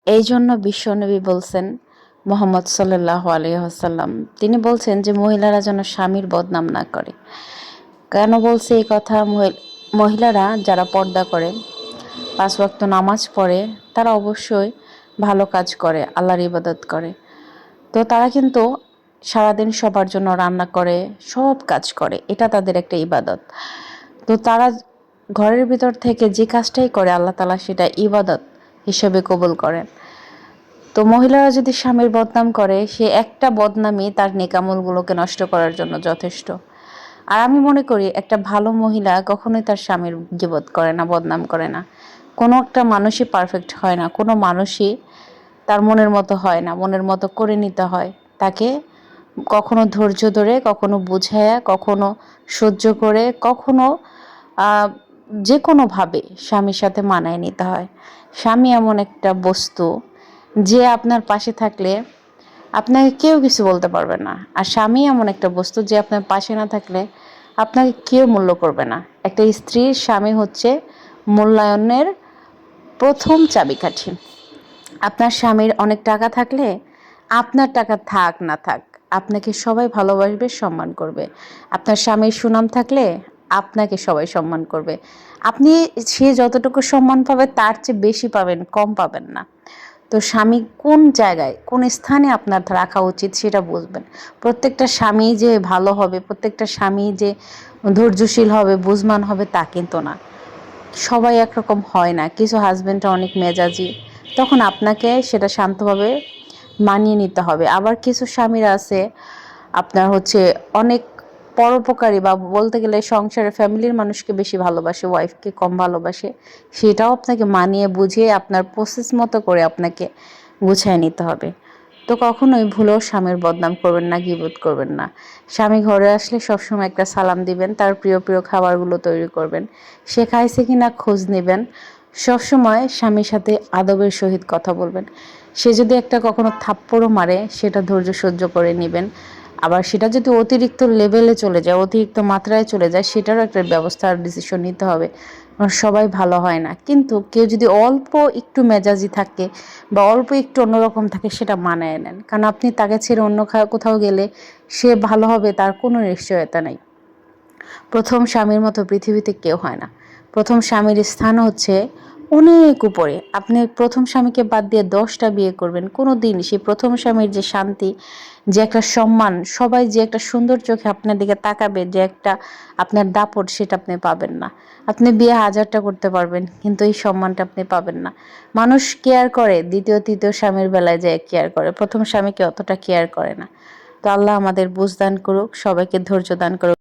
এই জন্য বিশ্বনবী বলছেন, মুহাম্মদ সাল্লাল্লাহু আলাইহি ওয়াসাল্লাম, তিনি বলছেন যে মহিলারা যেন স্বামীর বদনাম না করে। কেন বলছে এই কথা? মহিলারা যারা পর্দা করে, 5 ওয়াক্ত নামাজ পড়ে, তারা অবশ্যই ভালো কাজ করে, আল্লাহর ইবাদত করে। তো তারা কিন্তু সারাদিন সবার জন্য রান্না করে, সব কাজ করে, এটা তাদের একটা ইবাদত। তো তারা ঘরের ভিতর থেকে যে কাজটাই করে আল্লাহ তাআলা সেটা ইবাদত হিসেবে কবুল করেন। তো মহিলারা যদি স্বামীর বদনাম করে, সে একটা বদনামই তার নেকামলগুলোকে নষ্ট করার জন্য যথেষ্ট। আর আমি মনে করি একটা ভালো মহিলা কখনোই তার স্বামীর গীবত করে না, বদনাম করে না। কোনো একটা মানুষই পারফেক্ট হয় না, কোনো মানুষই তার মনের মতো হয় না, মনের মতো করে নিতে হয় তাকে। কখনো ধৈর্য ধরে, কখনো বুঝায়া, কখনো সহ্য করে, কখনো যে কোনোভাবে স্বামীর সাথে মানায় নিতে হয়। স্বামী এমন একটা বস্তু যে আপনার পাশে থাকলে আপনাকে কেউ কিছু বলতে পারবে না। আর স্বামী এমন একটা বস্তু যে আপনার পাশে না থাকলে আপনাকে কেউ মূল্য করবে না। একটা স্ত্রীর স্বামী হচ্ছে মূল্যায়নের প্রথম চাবিকাঠি। আপনার স্বামীর অনেক টাকা থাকলে, আপনার টাকা থাক না থাক, আপনাকে সবাই ভালোবাসবে, সম্মান করবে। আপনার স্বামীর সুনাম থাকলে আপনাকে সবাই সম্মান করবে। আপনি সে যতটুকু সম্মান পাবে তার চেয়ে বেশি পাবেন, কম পাবেন না। তো স্বামী কোন জায়গায়, কোন স্থানে আপনার রাখা উচিত সেটা বুঝবেন। প্রত্যেকটা স্বামী যে ভালো হবে, প্রত্যেকটা স্বামী যে ধৈর্যশীল হবে, বুঝমান হবে, তা কিন্তু না। সবাই একরকম হয় না। কিছু হাজবেন্ডরা অনেক মেজাজি, তখন আপনাকে সেটা শান্তভাবে মানিয়ে নিতে হবে। আবার কিছু স্বামীরা আছে আপনার হচ্ছে অনেক পরোপকারী, বা বলতে গেলে সংসারে ফ্যামিলির মানুষকে বেশি ভালোবাসে, ওয়াইফকে কম ভালোবাসে। সেটাও আপনাকে মানিয়ে বুঝিয়ে আপনার প্রসেস মতো করে আপনাকে গুছিয়ে নিতে হবে। তো কখনোই ভুলেও স্বামীর বদনাম করবেন না, গীবত করবেন না। স্বামী ঘরে আসলে সবসময় একটা সালাম দিবেন, তার প্রিয় প্রিয় খাবারগুলো তৈরি করবেন, সে খাইছে কিনা খোঁজ নেবেন। সবসময় স্বামীর সাথে আদবের সহিত কথা বলবেন। সে যদি একটা কখনো থাপ্পড়ও মারে, সেটা ধৈর্য সহ্য করে নেবেন। আবার সেটা যদি অতিরিক্ত লেভেলে চলে যায়, অতিরিক্ত মাত্রায় চলে যায়, সেটারও একটা ব্যবস্থা আর ডিসিশন নিতে হবে। কারণ সবাই ভালো হয় না। কিন্তু কেউ যদি অল্প একটু মেজাজি থাকে বা অল্প একটু অন্যরকম থাকে, সেটা মানায় নেন। কারণ আপনি তাকে ছেড়ে অন্য কোথাও গেলে সে ভালো হবে তার কোনো নিশ্চয়তা নেই। প্রথম স্বামীর মতো পৃথিবীতে কেউ হয় না। প্রথম স্বামীর স্থান হচ্ছে অনেক উপরে। আপনি প্রথম স্বামীকে বাদ দিয়ে 10টা বিয়ে করবেন, কোনো দিন সেই প্রথম স্বামীর যে শান্তি, যে একটা সম্মান, সবাই যে একটা সুন্দর চোখে আপনার দিকে তাকাবে, যে একটা আপনার দাপট, সেটা আপনি পাবেন না। আপনি বিয়ে 1000টা করতে পারবেন, কিন্তু এই সম্মানটা আপনি পাবেন না। মানুষ কেয়ার করে দ্বিতীয় তৃতীয় স্বামীর বেলায় যায় কেয়ার করে, প্রথম স্বামীকে অতটা কেয়ার করে না। তো আল্লাহ আমাদের বুঝ দান করুক, সবাইকে ধৈর্য দান করুক।